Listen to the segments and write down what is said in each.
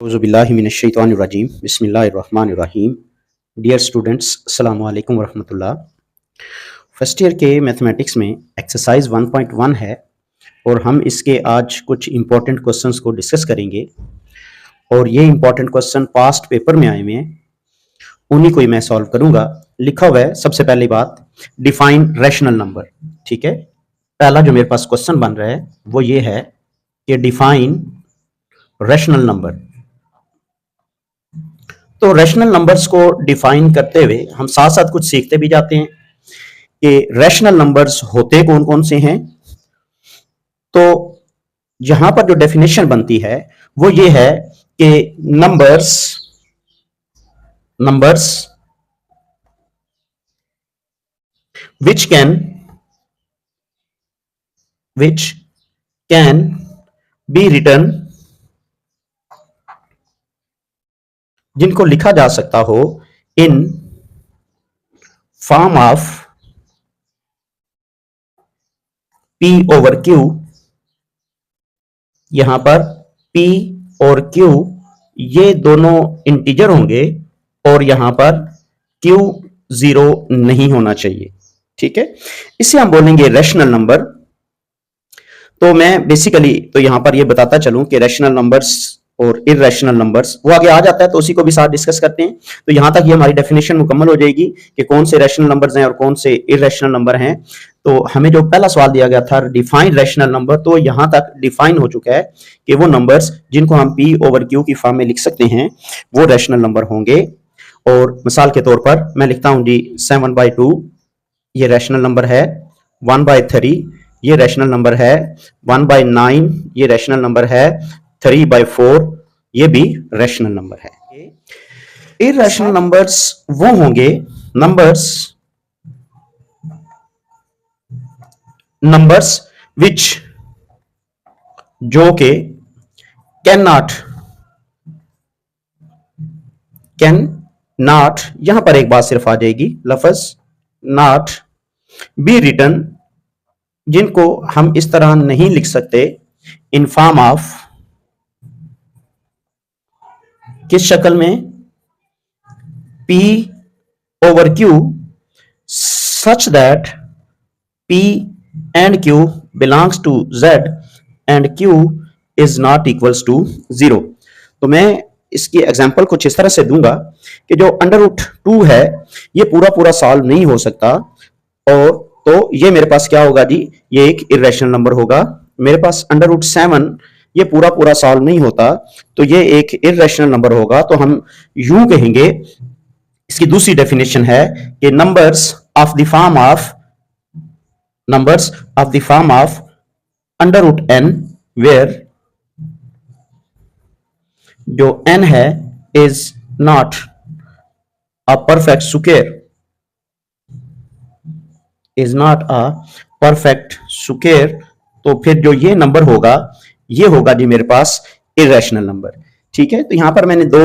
औज़ुबिल्लाहिमिनश्शैतानिर्रजीम बिस्मिल्लाहिर्रहमानिर्रहीम। Dear students, अस्सलामु अलैकुम वरहमतुल्लाह। फर्स्ट ईयर के मैथमेटिक्स में एक्सरसाइज 1.1 है और हम इसके आज कुछ इंपॉर्टेंट क्वेश्चंस को डिस्कस करेंगे और ये इंपॉर्टेंट क्वेश्चन पास्ट पेपर में आए हुए हैं, उन्हीं को ही मैं सॉल्व करूंगा। लिखा हुआ है सबसे पहली बात, डिफाइन रैशनल नंबर। ठीक है, पहला जो मेरे पास क्वेश्चन बन रहा है वो ये है कि डिफाइन रैशनल नंबर। तो रैशनल नंबर्स को डिफाइन करते हुए हम साथ साथ कुछ सीखते भी जाते हैं कि रैशनल नंबर्स होते कौन कौन से हैं। तो यहां पर जो डेफिनेशन बनती है वो ये है कि numbers which can be written, जिनको लिखा जा सकता हो in form of P over Q। यहां पर P और Q ये दोनों इंटीजर होंगे और यहां पर Q 0 नहीं होना चाहिए। ठीक है, इसे हम बोलेंगे रैशनल नंबर। तो मैं बेसिकली तो यहां पर ये बताता चलूं कि रैशनल नंबर्स और इररेशनल नंबर्स वो आगे आ जाता है, तो उसी को भी साथ डिस्कस करते हैं। तो यहां तक ये हमारी डेफिनेशन मुकम्मल हो जाएगी कि कौन से रैशनल नंबर्स हैं और कौन से इररेशनल नंबर हैं। तो हमें जो पहला सवाल दिया गया था डिफाइन रैशनल नंबर, तो यहां तक डिफाइन हो चुका है कि वो नंबर्स जिनको हम P ओवर Q की फॉर्म में लिख सकते हैं वो रैशनल नंबर होंगे। और मिसाल के तौर पर मैं लिखता हूं जी 7/2 ये रैशनल नंबर है, 1/3 ये रैशनल नंबर है, 1/9 ये रैशनल नंबर है, 3/4 ये भी रैशनल नंबर है। इररेशनल नंबर्स वो होंगे नंबर्स विच जो के कैन नॉट, यहां पर एक बात सिर्फ आ जाएगी, लफ्ज नॉट बी रिटन, जिनको हम इस तरह नहीं लिख सकते इन फॉर्म ऑफ, किस शक्ल में, P over Q such that P and Q belongs to Z and Q is not equals to 0। तो मैं इसकी एग्जांपल कुछ इस तरह से दूंगा कि जो √2 है ये पूरा पूरा सॉल्व नहीं हो सकता, और तो ये मेरे पास क्या होगा जी, ये एक इररेशनल नंबर होगा। मेरे पास √7 ये पूरा पूरा सॉल्व नहीं होता, तो ये एक इररेशनल नंबर होगा। तो हम यूं कहेंगे, इसकी दूसरी डेफिनेशन है कि numbers of the form of √n where जो n है is not a perfect square, तो फिर जो ये नंबर होगा ये होगा जी मेरे पास इररेशनल नंबर। ठीक है, तो यहां पर मैंने दो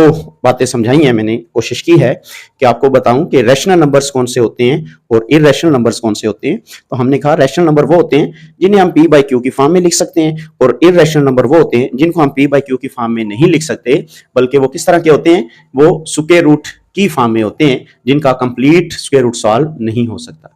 बातें समझाई हैं, मैंने कोशिश की है कि आपको बताऊं कि रैशनल नंबर्स कौन से होते हैं और इररेशनल नंबर्स कौन से होते हैं। तो हमने कहा रैशनल नंबर वो होते हैं जिन्हें हम P/Q की फॉर्म में लिख सकते हैं, और इररेशनल नंबर वो होते हैं जिनको हम P/Q की फॉर्म में नहीं लिख सकते, बल्कि वो किस तरह के होते हैं, वो स्क्वायर रूट की फॉर्म में होते हैं जिनका कंप्लीट स्क्वायर रूट सॉल्व नहीं हो सकता।